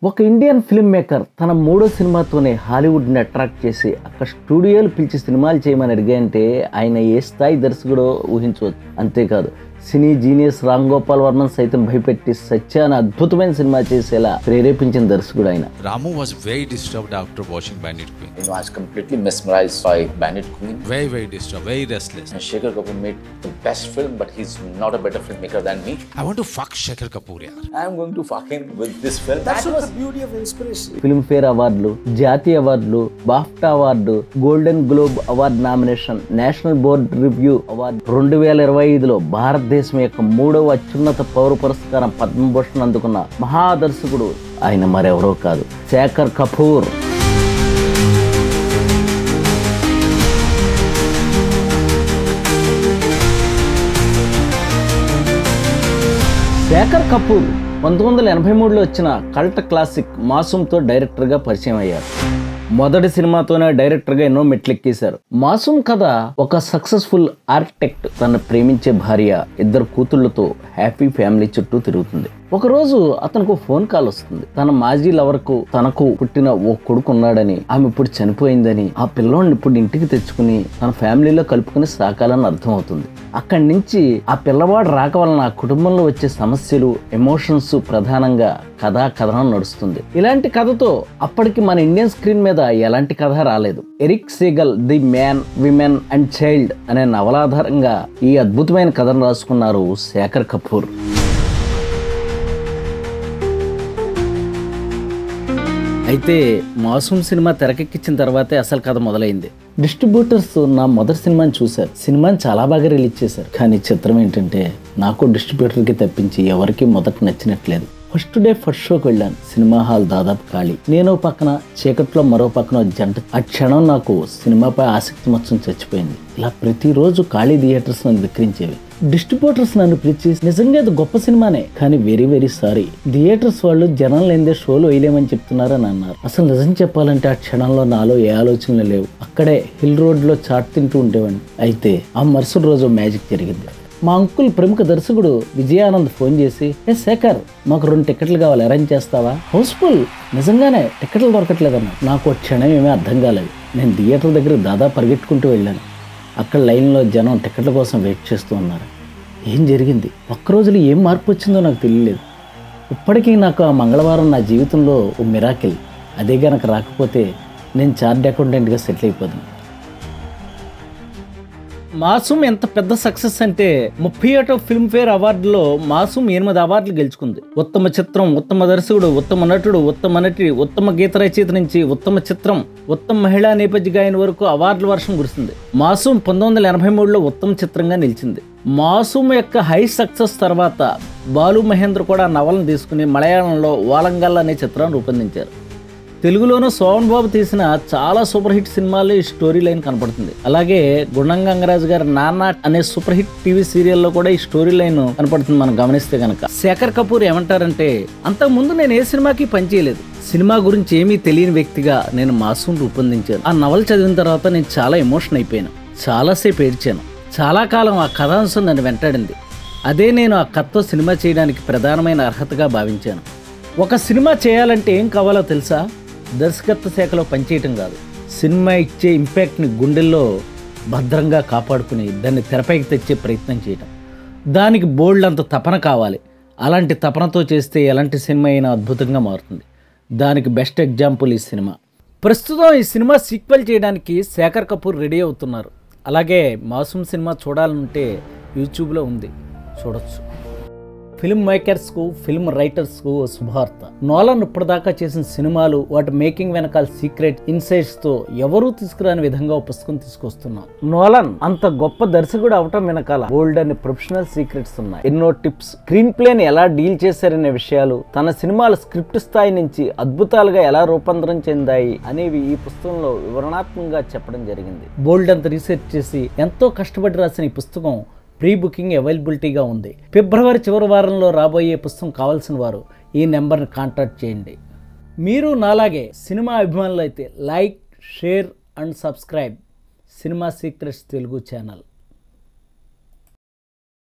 ఒక Indian film maker తన మూడో సినిమాతోనే హాలీవుడ్ని అట్రాక్ట్ చేసి అక్కడ స్టూడియోలు పిలిచి సినిమాలు చేయమని అడిగాయంటే ఆయన ఏ స్థాయి దర్శకుడో ఊహించవచ్చు. అంతేకాదు సినీ జీనియస్ రామ్ గోపాల్ వర్మన్ సైతం భయపెట్టి సత్యాన అద్భుతమైన సినిమా చేసేలా ప్రేరేపించిన దర్శకుడు ఆయన. Ramu was very disturbed after watching Bandit Queen. I was completely mesmerized by Bandit Queen. Very disturbed, very restless. And Shekhar Kapoor made the best film, but he's not a better filmmaker than me. I want to fuck Shekhar Kapoor, yaar. I am going to fuck him with this film. That's the beauty of inspiration. Filmfare అవార్డులు, జాతీయ అవార్డులు, BAFTA award, Golden Globe award nomination, National Board Review award, 2025లో భారతదేశం యొక్క 3వ అత్యున్నత పౌర పురస్కారం పద్మభూషణ్ అందుకున్న మహాదర్శకుడు ఆయన మరెవరో కాదు, శేఖర్ కపూర్. శేఖర్ కపూర్ 1983లో వచ్చిన కల్ట్ క్లాసిక్ మాసూమ్తో డైరెక్టర్గా పరిచయం అయ్యారు. మొదటి సినిమాతోనే డైరెక్టర్గా ఎన్నో మెట్లెక్కేశారు. మాసూమ్ కథ ఒక సక్సెస్ఫుల్ ఆర్కిటెక్ట్ తన ప్రేమించే భార్య, 2 కూతుళ్లతో హ్యాపీ ఫ్యామిలీ చుట్టూ తిరుగుతుంది. ఒకరోజు అతనికి ఫోన్ కాల్ వస్తుంది. తన మాజీ లవర్కు తనకు పుట్టిన ఓ కొడుకు ఉన్నాడని, ఆమె ఇప్పుడు చనిపోయిందని, ఆ పిల్లోడిని ఇప్పుడు ఇంటికి తెచ్చుకుని తన ఫ్యామిలీలో కలుపుకుని సాకాలని అర్థం అవుతుంది. అక్కడి నుంచి ఆ పిల్లవాడు రాక వలన ఆ కుటుంబంలో వచ్చే సమస్యలు, ఎమోషన్స్ ప్రధానంగా కథనం నడుస్తుంది. ఇలాంటి కథతో అప్పటికి మన ఇండియన్ స్క్రీన్ మీద ఎలాంటి కథ రాలేదు. Erich Segal the man, women and child అనే నవలాధారంగా ఈ అద్భుతమైన కథను రాసుకున్నారు శేఖర్ కపూర్. అయితే మాసూమ్ సినిమా తెరకెక్కించిన తర్వాతే అసలు కథ మొదలైంది. డిస్ట్రిబ్యూటర్స్ నా మొదటి సినిమాని చూశారు, సినిమాని చాలా బాగా రిలీజ్ చేశారు. కానీ చిత్రం ఏంటంటే నాకు డిస్ట్రిబ్యూటర్కి తప్పించి ఎవరికి మొదట నచ్చినట్లేదు. ఫస్ట్ డే ఫస్ట్ షోకి వెళ్ళాను. సినిమా హాల్ దాదాపు ఖాళీ. నేను పక్కన, చీకట్లో మరో పక్కన జంట. ఆ క్షణం నాకు సినిమాపై ఆసక్తి మొత్తం చచ్చిపోయింది. ఇలా ప్రతిరోజు ఖాళీ థియేటర్స్ నన్ను విక్రించేవి. డిస్ట్రిబ్యూటర్స్ నన్ను పిలిచి, నిజంగా అది గొప్ప సినిమానే, కానీ వెరీ సారీ, థియేటర్స్ వాళ్ళు జనం లేదే షోలు వేయలేమని చెప్తున్నారని అన్నారు. అసలు నిజం చెప్పాలంటే ఆ క్షణంలో నాలో ఏ ఆలోచనలు లేవు. అక్కడే హిల్ రోడ్లో చాట్ తింటూ ఉండేవాడిని. అయితే ఆ మరుసటి రోజు మ్యాజిక్ జరిగింది. మా అంకుల్ ప్రముఖ దర్శకుడు విజయానంద్ ఫోన్ చేసి, శేఖర్, మాకు 2 టికెట్లు కావాలి, అరేంజ్ చేస్తావా? హౌస్ఫుల్. నిజంగానే టికెట్లు దొరకట్లేదన్నా. నాకు క్షణం ఏమీ అర్థం కాలేదు. నేను థియేటర్ దగ్గర దాదాపు పరిగెట్టుకుంటూ వెళ్ళాను. అక్కడ లైన్లో జనం టికెట్ల కోసం వెయిట్ చేస్తూ ఉన్నారు. ఏం జరిగింది, ఒక్కరోజులో ఏం మార్పు వచ్చిందో నాకు తెలియలేదు. ఇప్పటికీ నాకు ఆ మంగళవారం నా జీవితంలో ఓ మిరాకిల్. అదే కనుక రాకపోతే నేను చార్ట్ అకౌంటెంట్గా సెటిల్ అయిపోతాను. మాసూమ్ ఎంత పెద్ద సక్సెస్ అంటే 37వ ఫిల్మ్ఫేర్ అవార్డులో మాసూమ్ 8 అవార్డులు గెలుచుకుంది. ఉత్తమ చిత్రం, ఉత్తమ దర్శకుడు, ఉత్తమ నటుడు, ఉత్తమ నటి, ఉత్తమ గీత రచయిత నుంచి ఉత్తమ చిత్రం, ఉత్తమ మహిళా నేపథ్య గాయని వరకు అవార్డుల వర్షం కురిసింది. మాసూమ్ 1983లో ఉత్తమ చిత్రంగా నిలిచింది. మాసూమ్ యొక్క హై సక్సెస్ తర్వాత బాలు మహేంద్ర కూడా నవలను తీసుకుని మలయాళంలో వాలంగల్ అనే చిత్రాన్ని రూపొందించారు. తెలుగులోనూ సోహన్ బాబు తీసిన చాలా సూపర్ హిట్ సినిమాల్లో ఈ స్టోరీ లైన్ కనపడుతుంది. అలాగే గుండం గంగరాజు గారి నాన్న అనే సూపర్ హిట్ టీవీ సీరియల్లో కూడా ఈ స్టోరీ లైన్ కనపడుతుంది మనం గమనిస్తే కనుక. శేఖర్ కపూర్ ఏమంటారంటే, అంతకుముందు నేను ఏ సినిమాకి పనిచేయలేదు. సినిమా గురించి ఏమీ తెలియని వ్యక్తిగా నేను మాసూమ్ రూపొందించాను. ఆ నవల చదివిన తర్వాత నేను చాలా ఎమోషన్ అయిపోయాను. చాలాసేపు ఏడ్చాను. చాలా కాలం ఆ కథాంశం నన్ను వెంటాడింది. అదే నేను ఆ కథతో సినిమా చేయడానికి ప్రధానమైన అర్హతగా భావించాను. ఒక సినిమా చేయాలంటే ఏం కావాలో తెలుసా? దర్శకత్వ శాఖలో పనిచేయటం కాదు, సినిమా ఇచ్చే ఇంపాక్ట్ని గుండెల్లో భద్రంగా కాపాడుకుని దాన్ని తెరపైకి తెచ్చే ప్రయత్నం చేయటం. దానికి బోల్డ్ అంత తపన కావాలి. అలాంటి తపనతో చేస్తే ఎలాంటి సినిమా అయినా అద్భుతంగా మారుతుంది. దానికి బెస్ట్ ఎగ్జాంపుల్ ఈ సినిమా. ప్రస్తుతం ఈ సినిమా సీక్వెల్ చేయడానికి శేఖర్ కపూర్ రెడీ అవుతున్నారు. అలాగే మాసూమ్ సినిమా చూడాలంటే యూట్యూబ్లో ఉంది, చూడొచ్చు. ఫిల్మ్ మేకర్స్కు, ఫిల్మ్ రైటర్స్కు శుభార్త. నోలన్ ఇప్పటిదాకా చేసిన సినిమాలు, వాటి మేకింగ్ వెనకాల సీక్రెట్ ఇన్సైట్స్తో ఎవరూ తీసుకురాని విధంగా ఒక పుస్తకం తీసుకొస్తున్నాం. నోలన్ అంత గొప్ప దర్శకుడు అవటం వెనకాల బోల్డ్ అనే ప్రొఫెషనల్ సీక్రెట్స్ ఉన్నాయి. ఎన్నో టిప్స్, స్క్రీన్ ప్లేని ఎలా డీల్ చేశారనే విషయాలు, తన సినిమాల స్క్రిప్ట్ స్థాయి నుంచి అద్భుతాలుగా ఎలా రూపాంతరం చెందాయి అనేవి ఈ పుస్తకంలో వివరణాత్మకంగా చెప్పడం జరిగింది. బోల్డ్ అంత రీసెర్చ్ చేసి ఎంతో కష్టపడి రాసిన ఈ పుస్తకం ప్రీ బుకింగ్ అవైలబిలిటీగా ఉంది. ఫిబ్రవరి చివరి వారంలో రాబోయే పుస్తకం కావాల్సిన వారు ఈ నెంబర్ని కాంటాక్ట్ చేయండి. మీరు నాలాగే సినిమా అభిమానులు అయితే like, share and subscribe cinema secrets Telugu channel.